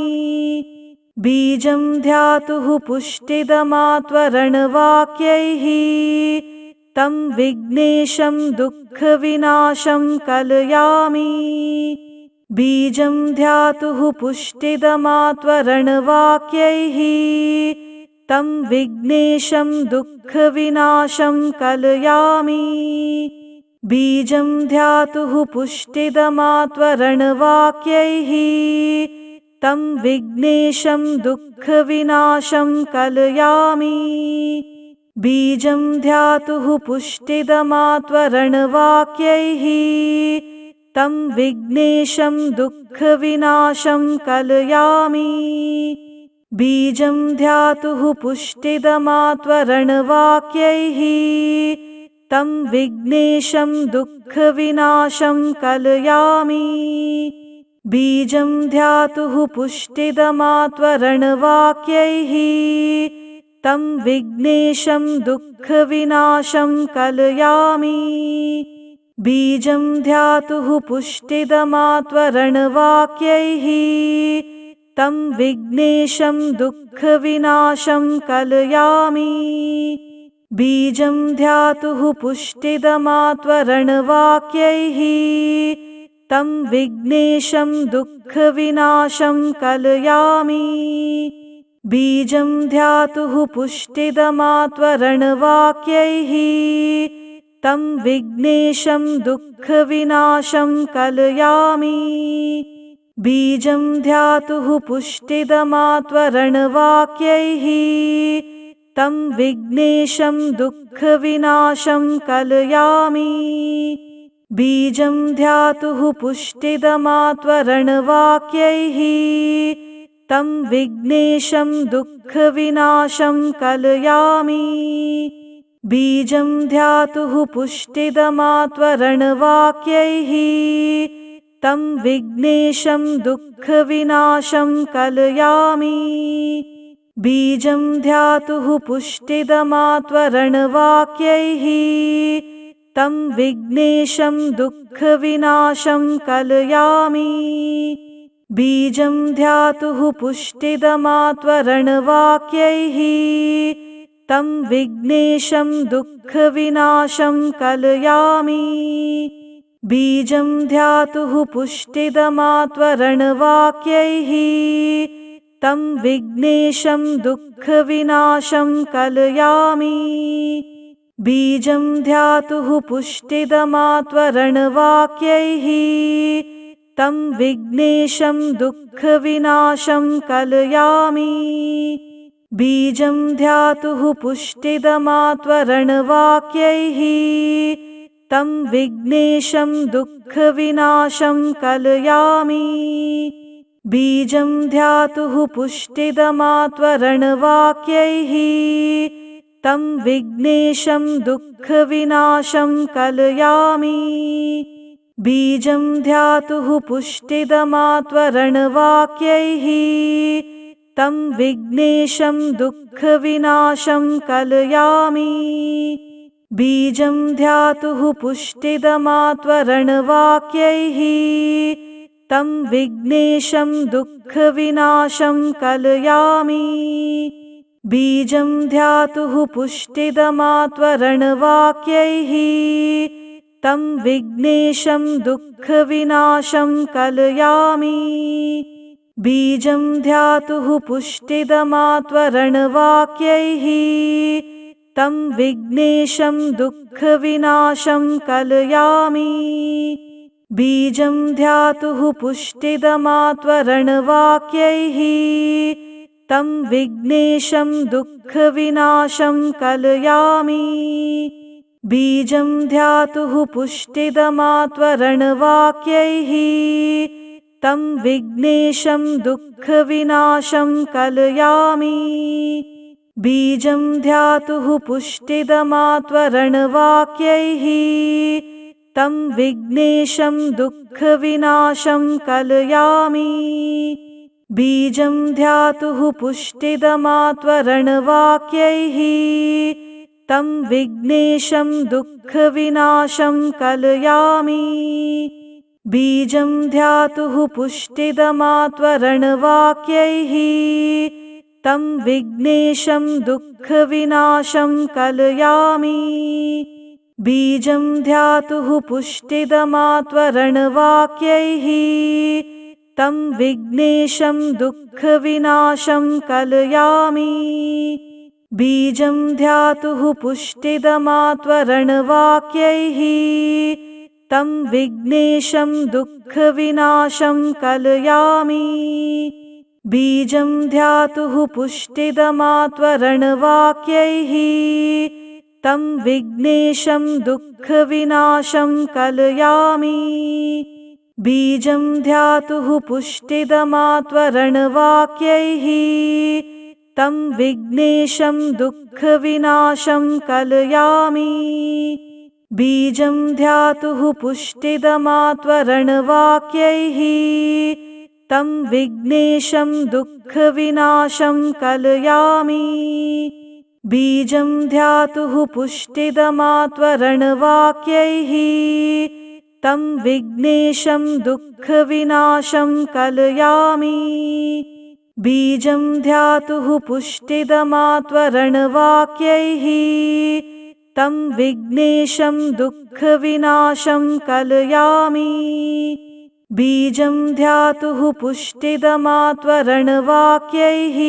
बीजं ध्यातुः पुष्टिदमात्वरणवाक्यैः तं विघ्नेशं दुःखविनाशं कलयामि। बीजं ध्यातुः पुष्टिदमात्वरणवाक्यैः तं विघ्नेशं दुःखविनाशं कलयामि। बीजं ध्यातुः पुष्टिदमात्वरणवाक्यैः तं विघ्नेशं दुःखविनाशं कलयामि। बीजं ध्यातुः पुष्टिदमात्वरणवाक्यैः तं विघ्नेशं दुःखविनाशं कलयामि। बीजं ध्यातुः पुष्टिदमात्वरणवाक्यैः तं विघ्नेशं दुःखविनाशं कलयामि। बीजं ध्यातुः पुष्टिदमात्वरणवाक्यैः तं विघ्नेशं दुःखविनाशं कलयामि। बीजं ध्यातुः पुष्टिदमात्वरणवाक्यैः तं विघ्नेशं दुःखविनाशं कलयामि। बीजं ध्यातुः पुष्टिदमात्वरणवाक्यैः तं विघ्नेशं दुःखविनाशं कलयामि। बीजं ध्यातुः पुष्टिदमात्वरणवाक्यैः तं विघ्नेशं दुःखविनाशं कलयामि। बीजं ध्यातुः पुष्टिदमात्वरणवाक्यैः तं विघ्नेशं दुःखविनाशं कलयामि। बीजं ध्यातुः पुष्टिदमात्वरणवाक्यैः तं विघ्नेशं दुःखविनाशं कलयामि। बीजं ध्यातुः पुष्टिदमात्वरणवाक्यैः तं विघ्नेशं दुःखविनाशं कलयामि। बीजं ध्यातुः पुष्टिदमात्वरणवाक्यैः तं विघ्नेशं दुःखविनाशं कलयामि। बीजं ध्यातुः पुष्टिदमात्वरणवाक्यैः तं विघ्नेशं दुःखविनाशं कलयामि। बीजं ध्यातुः पुष्टिदमात्वरणवाक्यैः तं विघ्नेशं दुःखविनाशं कलयामि। बीजं ध्यातुः पुष्टिदमात्वरणवाक्यैः तं विघ्नेशं दुःखविनाशं कलयामि। बीजं ध्यातुः पुष्टिदमात्वरणवाक्यैः तं विघ्नेशं दुःखविनाशं कलयामि। बीजं ध्यातुः पुष्टिदमात्वरणवाक्यैः तं विघ्नेशं दुःखविनाशं कलयामि। बीजं ध्यातुः पुष्टिदमात्वरणवाक्यैः तं विघ्नेशं दुःखविनाशं कलयामि। बीजं ध्यातुः पुष्टिदमात्वरणवाक्यैः तं विघ्नेशं दुःखविनाशं कलयामि। बीजं ध्यातुः पुष्टिदमात्वरणवाक्यैः तं विघ्नेशं दुःखविनाशं कलयामि। बीजं ध्यातुः पुष्टिदमात्वरणवाक्यैः तं विघ्नेशं दुःखविनाशं कलयामि। बीजं ध्यातुः पुष्टिदमात्वरणवाक्यैः तं विघ्नेशं दुःखविनाशं कलयामि। बीजं ध्यातुः पुष्टिदमात्वरणवाक्यैः तं विघ्नेशं दुःखविनाशं कलयामि। बीजं ध्यातुः पुष्टिदमात्वरणवाक्यैः तं विघ्नेशं दुःखविनाशं कलयामि। बीजं ध्यातुः पुष्टिदमात्वरणवाक्यैः तं विघ्नेशं दुःखविनाशं कलयामि। बीजं ध्यातुः पुष्टिदमात्वरणवाक्यैः तं विघ्नेशं दुःखविनाशं कलयामि। बीजं ध्यातुः पुष्टिदमात्वरणवाक्यैः तं विघ्नेशं दुःखविनाशं कलयामि। बीजं ध्यातुः पुष्टिदमात्वरणवाक्यैः तं विघ्नेशं दुःखविनाशं कलयामि। बीजं ध्यातुः पुष्टिदमात्वरणवाक्यैः तं विघ्नेशं दुःखविनाशं कलयामि। बीजं ध्यातुः पुष्टिदमात्वरणवाक्यैः तं विघ्नेशं दुःखविनाशं कलयामि। बीजं ध्यातुः पुष्टिदमात्वरणवाक्यैः तं विघ्नेशं दुःखविनाशं कलयामि। बीजं ध्यातुः पुष्टिदमात्वरणवाक्यैः तं विघ्नेशं दुःखविनाशं कलयामि। बीजं ध्यातुः पुष्टिदमात्वरणवाक्यैः तं विघ्नेशं दुःखविनाशं कलयामि। बीजं ध्यातुः पुष्टिदमात्वरणवाक्यैः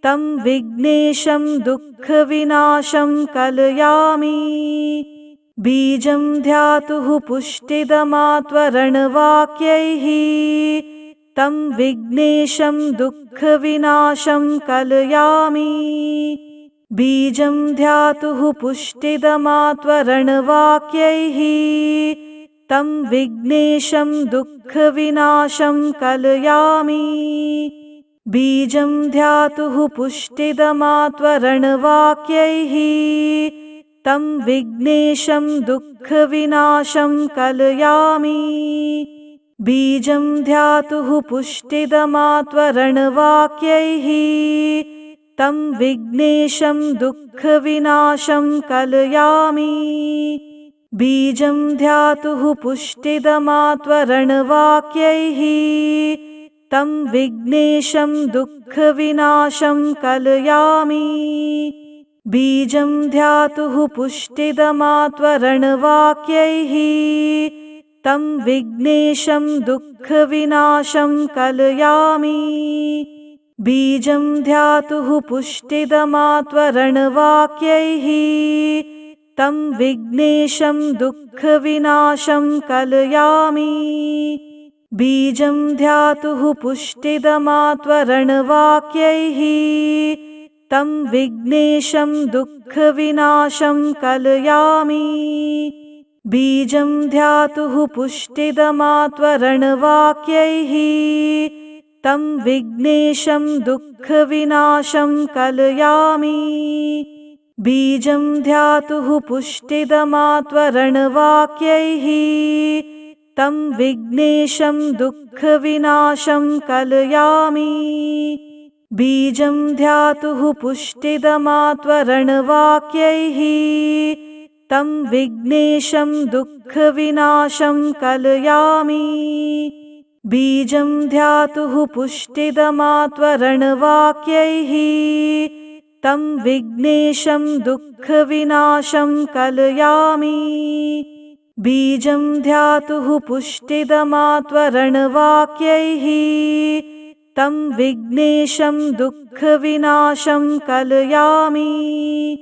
तं विघ्नेशं दुःखविनाशं कलयामि। बीजं ध्यातुः पुष्टिदमात्वरणवाक्यैः तं विघ्नेशं दुःखविनाशं कलयामि। बीजं ध्यातुः पुष्टिदमात्वरणवाक्यैः तं विघ्नेशं दुःखविनाशं कलयामि। बीजं ध्यातुः पुष्टिदमात्वरणवाक्यैः तं विघ्नेशं दुःखविनाशं कलयामि। बीजं ध्यातुः पुष्टिदमात्वरणवाक्यैः तं विघ्नेशं दुःखविनाशं कलयामि। बीजं ध्यातुः पुष्टिदमात्वरणवाक्यैः तं विघ्नेशं दुःखविनाशं कलयामि। बीजं ध्यातुः पुष्टिदमात्वरणवाक्यैः तं विघ्नेशं दुःखविनाशं कलयामि। बीजं ध्यातुः पुष्टिदमात्वरणवाक्यैः तं विघ्नेशं दुःखविनाशं कलयामि। बीजं ध्यातुः पुष्टिदमात्वरणवाक्यैः तं विघ्नेशं दुःखविनाशं कलयामि। बीजं ध्यातुः पुष्टिदमात्वरणवाक्यैः तं विघ्नेशं दुःखविनाशं कलयामि। बीजं ध्यातुः पुष्टिदमात्वरणवाक्यैः तं विघ्नेशं दुःखविनाशं कलयामि। बीजं ध्यातुः पुष्टिदमात्वरणवाक्यैः तं विघ्नेशं दुःखविनाशं कलयामि। बीजं ध्यातुः पुष्टिदमात्वरणवाक्यैः तं विघ्नेशं दुःखविनाशं कलयामि। बीजं ध्यातुः पुष्टिदमात्वरणवाक्यैः तं विघ्नेशं दुःखविनाशं कलयामि।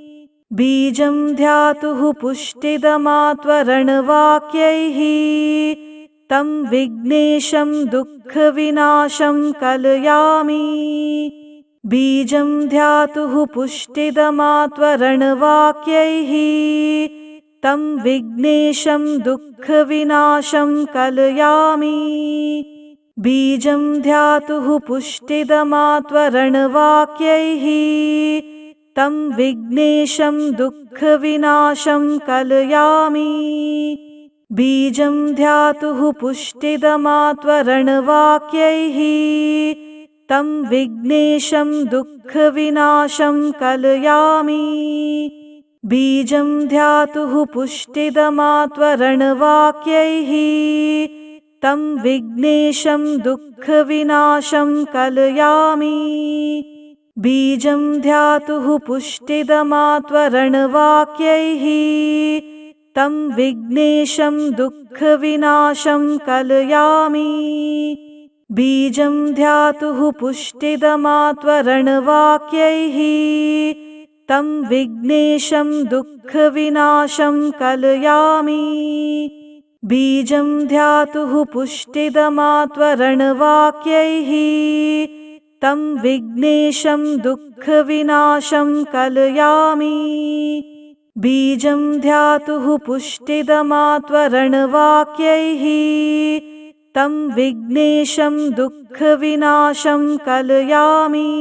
बीजं ध्यातुः पुष्टिदमात्वरणवाक्यैः तं विघ्नेशं दुःखविनाशं कलयामि। बीजं ध्यातुः पुष्टिदमात्वरणवाक्यैः तं विघ्नेशं दुःखविनाशं कलयामि। बीजं ध्यातुः पुष्टिदमात्वरणवाक्यैः तं विघ्नेशं दुःखविनाशं कलयामि। बीजं ध्यातुः पुष्टिदमात्वरणवाक्यैः तं विघ्नेशं दुःखविनाशं कलयामि। बीजं ध्यातुः पुष्टिदमात्वरणवाक्यैः तं विघ्नेशं दुःखविनाशं कलयामि। बीजं ध्यातुः पुष्टिदमात्वरणवाक्यैः तं विघ्नेशं दुःखविनाशं कलयामि। बीजं ध्यातुः पुष्टिदमात्वरणवाक्यैः तं विघ्नेशं दुःखविनाशं कलयामि। बीजं ध्यातुः पुष्टिदमात्वरणवाक्यैः तं विघ्नेशं दुःखविनाशं कलयामि। बीजं ध्यातुः पुष्टिदमात्वरणवाक्यैः तं विघ्नेशं दुःखविनाशं कलयामि।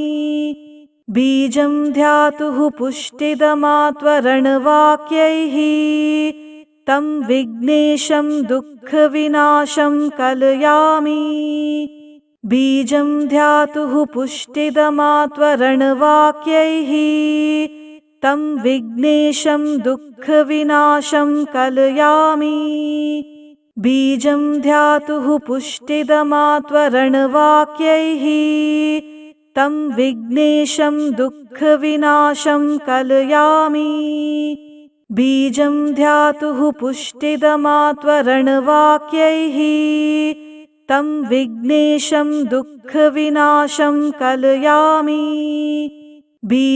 बीजं ध्यातुः पुष्टिदमात्वरणवाक्यैः तं विघ्नेशं दुःखविनाशं कलयामि। बीजं ध्यातुः पुष्टिदमात्वरणवाक्यैः तं विघ्नेशं दुःखविनाशं कलयामि। बीजं ध्यातुः पुष्टिदमात्वरणवाक्यैः तं विघ्नेशं दुःखविनाशं कलयामि। बीजं ध्यातुः पुष्टिदमात्वरणवाक्यैः तं विघ्नेशं दुःखविनाशं कलयामि।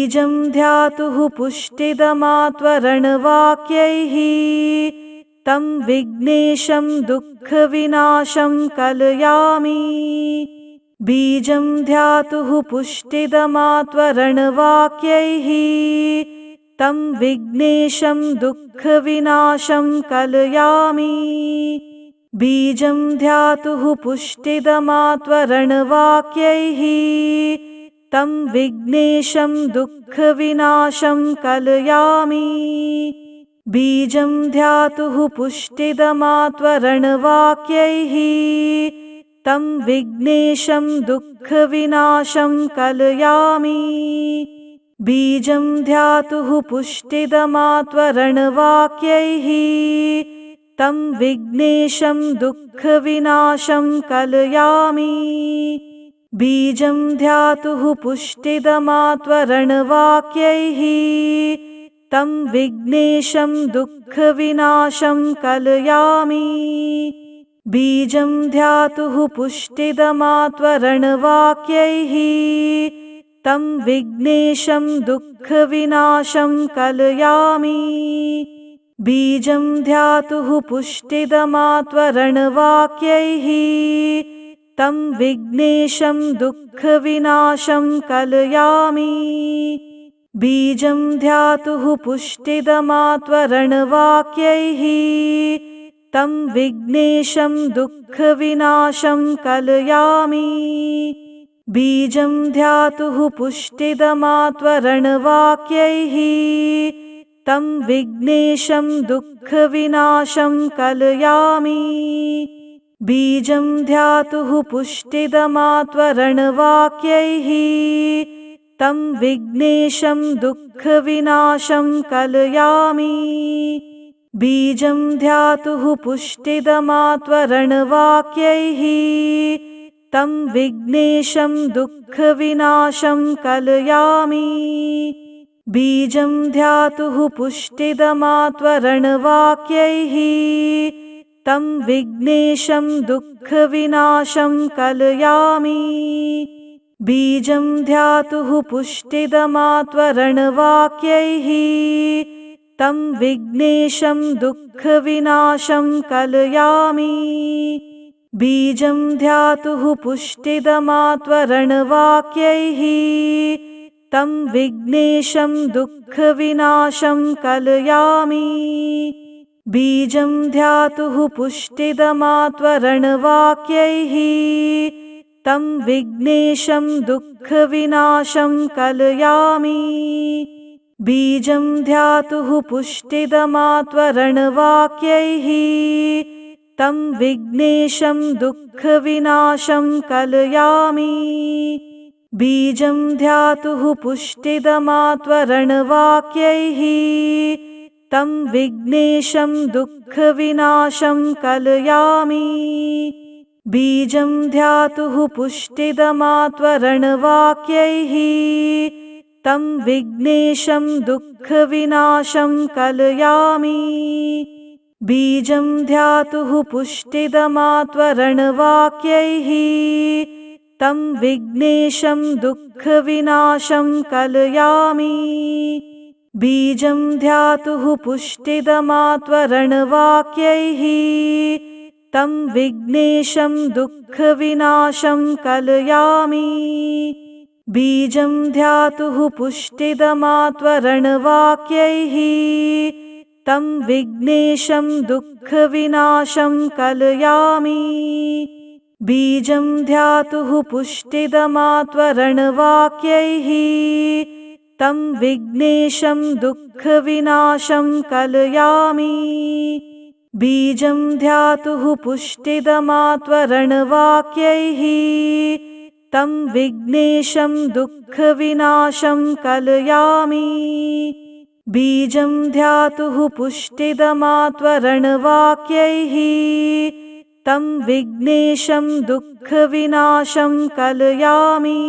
बीजं ध्यातुः पुष्टिदमात्वरणवाक्यैः तं विघ्नेशं दुःखविनाशं कलयामि। बीजं ध्यातुः पुष्टिदमात्वरणवाक्यैः तं विघ्नेशं दुःखविनाशं कलयामि। बीजं ध्यातुः पुष्टिदमात्वरणवाक्यैः तं विघ्नेशं दुःखविनाशं कलयामि। बीजं ध्यातुः पुष्टिदमात्वरणवाक्यैः तं विघ्नेशं दुःखविनाशं कलयामि। बीजं ध्यातुः पुष्टिदमात्वरणवाक्यैः तं विघ्नेशं दुःखविनाशं कलयामि। बीजं ध्यातुः पुष्टिदमात्वरणवाक्यैः तं विघ्नेशं दुःखविनाशं कलयामि। बीजं ध्यातुः पुष्टिदमात्वरणवाक्यैः तं विघ्नेशं दुःखविनाशं कलयामि। बीजं ध्यातुः पुष्टिदमात्वरणवाक्यैः तं विघ्नेशं दुःखविनाशं कलयामि। बीजं ध्यातुः पुष्टिदमात्वरणवाक्यैः तं विघ्नेशं दुःखविनाशं कलयामि। बीजं ध्यातुः पुष्टिदमात्वरणवाक्यैः तं विघ्नेशं दुःखविनाशं कलयामि। बीजं ध्यातुः पुष्टिदमात्वरणवाक्यैः तं विघ्नेशं दुःखविनाशं कलयामि। बीजं ध्यातुः पुष्टिदमात्वरणवाक्यैः तं विघ्नेशं दुःखविनाशं कलयामि। बीजं ध्यातुः पुष्टिदमात्वरणवाक्यैः तं विघ्नेशं दुःखविनाशं कलयामि। बीजं ध्यातुः पुष्टिदमात्वरणवाक्यैः तं विघ्नेशं दुःखविनाशं कलयामि। बीजं ध्यातुः पुष्टिदमात्वरणवाक्यैः तं विघ्नेशं दुःखविनाशं कलयामि। बीजं ध्यातुः पुष्टिदमात्वरणवाक्यैः तं विघ्नेशं दुःखविनाशं कलयामि। बीजं ध्यातुः पुष्टिदमात्वरणवाक्यैः तं विघ्नेशं दुःखविनाशं कलयामि। बीजं ध्यातुः पुष्टिदमात्वरणवाक्यैः तं विघ्नेशं दुःखविनाशं कलयामि। बीजं ध्यातुः पुष्टिदमात्वरणवाक्यैः तं विघ्नेशं दुःखविनाशं कलयामि। बीजं ध्यातुः पुष्टिदमात्वरणवाक्यैः तं विघ्नेशं दुःखविनाशं कलयामि। बीजं ध्यातुः पुष्टिदमात्वरणवाक्यैः तं विघ्नेशं दुःखविनाशं कलयामि। बीजं ध्यातुः पुष्टिदमात्वरणवाक्यैः तं विघ्नेशं दुःखविनाशं कलयामि। बीजं ध्यातुः पुष्टिदमात्वरणवाक्यैः तं विघ्नेशं दुःखविनाशं कलयामि। बीजं ध्यातुः पुष्टिदमात्वरणवाक्यैः तं विघ्नेशं दुःखविनाशं कलयामि। बीजं ध्यातुः पुष्टिदमात्वरणवाक्यैः तं विघ्नेशं दुःखविनाशं कलयामि।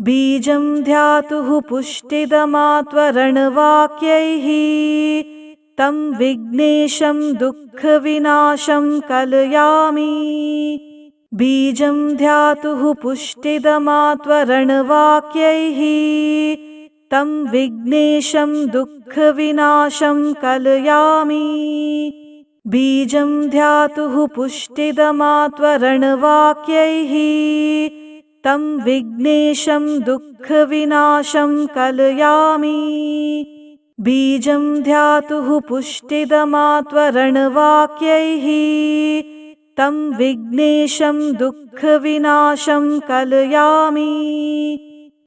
बीजं ध्यातुः पुष्टिदमात्वरणवाक्यैः तं विघ्नेशं दुःखविनाशं कलयामि। बीजं ध्यातुः पुष्टिदमात्वरणवाक्यैः तं विघ्नेशं दुःखविनाशं कलयामि। बीजं ध्यातुः पुष्टिदमात्वरणवाक्यैः तं विघ्नेशं दुःखविनाशं कलयामि। बीजं ध्यातुः पुष्टिदमात्वरणवाक्यैः तं विघ्नेशं दुःखविनाशं कलयामि।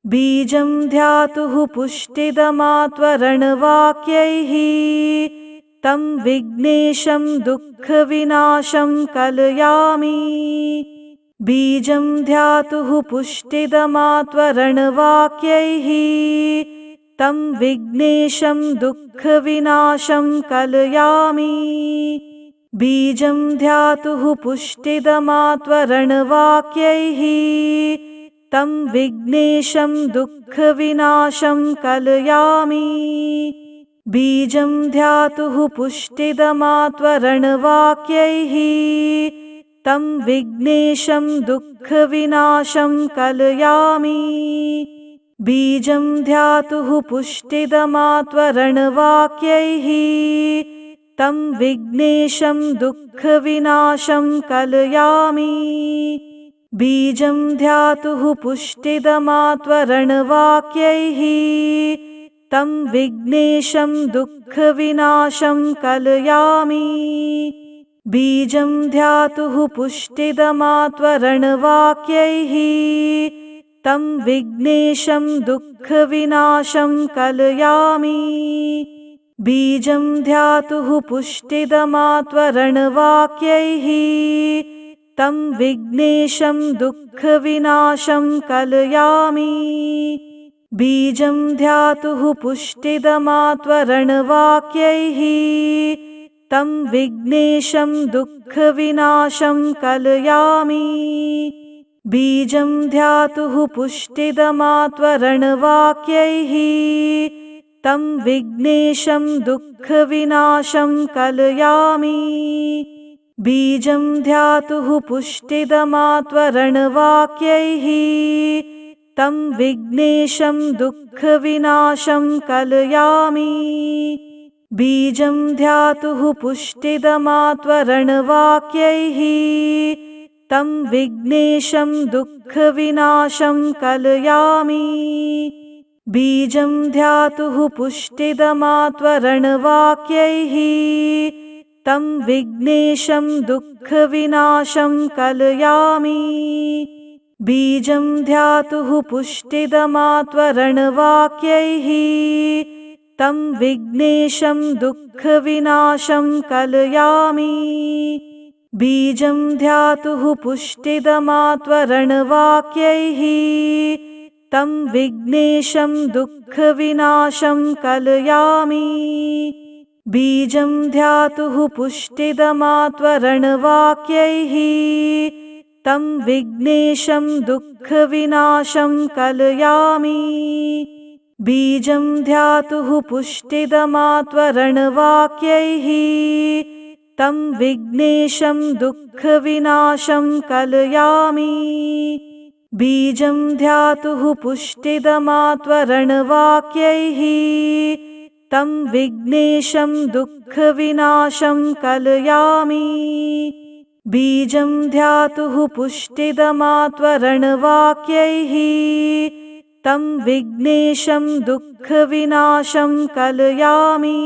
बीजं ध्यातुः पुष्टिदमात्वरणवाक्यैः तं विघ्नेशं दुःखविनाशं कलयामि। बीजं ध्यातुः पुष्टिदमात्वरणवाक्यैः तं विघ्नेशं दुःखविनाशं कलयामि। बीजं ध्यातुः पुष्टिदमात्वरणवाक्यैः तं विघ्नेशं दुःखविनाशं कलयामि। बीजं ध्यातुः पुष्टिदमात्वरणवाक्यैः तं विघ्नेशं दुःखविनाशं कलयामि। बीजं ध्यातुः पुष्टिदमात्वरणवाक्यैः तं विघ्नेशं दुःखविनाशं कलयामि। बीजं ध्यातुः पुष्टिदमात्वरणवाक्यैः तं विघ्नेशं दुःखविनाशं कलयामि। बीजं ध्यातुः पुष्टिदमात्वरणवाक्यैः तं विघ्नेशं दुःखविनाशं कलयामि। बीजं ध्यातुः पुष्टिदमात्वरणवाक्यैः तं विघ्नेशं दुःखविनाशं कलयामि। बीजं ध्यातुः पुष्टिदमात्वरणवाक्यैः तं विघ्नेशं दुःखविनाशं कलयामि। बीजं ध्यातुः पुष्टिदमात्वरणवाक्यैः तं विघ्नेशं दुःखविनाशं कलयामि। बीजं ध्यातुः पुष्टिदमात्वरणवाक्यैः तं विघ्नेशं दुःखविनाशं कलयामि। बीजं ध्यातुः पुष्टिदमात्वरणवाक्यैः तं विघ्नेशं दुःखविनाशं कलयामि। बीजं ध्यातुः पुष्टिदमात्वरणवाक्यैः तं विघ्नेशं दुःखविनाशं कलयामि। बीजं ध्यातुः पुष्टिदमात्वरणवाक्यैः तं विघ्नेशं दुःखविनाशं कलयामि। बीजं ध्यातुः पुष्टिदमात्वरणवाक्यैः तं विघ्नेशं दुःखविनाशं कलयामि। बीजं ध्यातुः पुष्टिदमात्वरणवाक्यैः तं विघ्नेशं दुःखविनाशं कलयामि। बीजं ध्यातुः पुष्टिदमात्वरणवाक्यैः तं विघ्नेशं दुःखविनाशं कलयामि। बीजं ध्यातुः पुष्टिदमात्वरणवाक्यैः तं विघ्नेशं दुःखविनाशं कलयामि। बीजं ध्यातुः पुष्टिदमात्वरणवाक्यैः तं विघ्नेशं दुःखविनाशं कलयामि। बीजं ध्यातुः पुष्टिदमात्वरणवाक्यैः तं विघ्नेशं दुःखविनाशं कलयामि। बीजं ध्यातुः पुष्टिदमात्वरणवाक्यैः तं विघ्नेशं दुःखविनाशं कलयामि। बीजं ध्यातुः पुष्टिदमात्वरणवाक्यैः तं विघ्नेशं दुःखविनाशं कलयामि। बीजं ध्यातुः पुष्टिदमात्वरणवाक्यैः तं विघ्नेशं दुःखविनाशं कलयामि। बीजं ध्यातुः पुष्टिदमात्वरणवाक्यैः तं विघ्नेशं दुःखविनाशं कलयामि। बीजं ध्यातुः पुष्टिदमात्वरणवाक्यैः तं विघ्नेशं दुःखविनाशं कलयामि।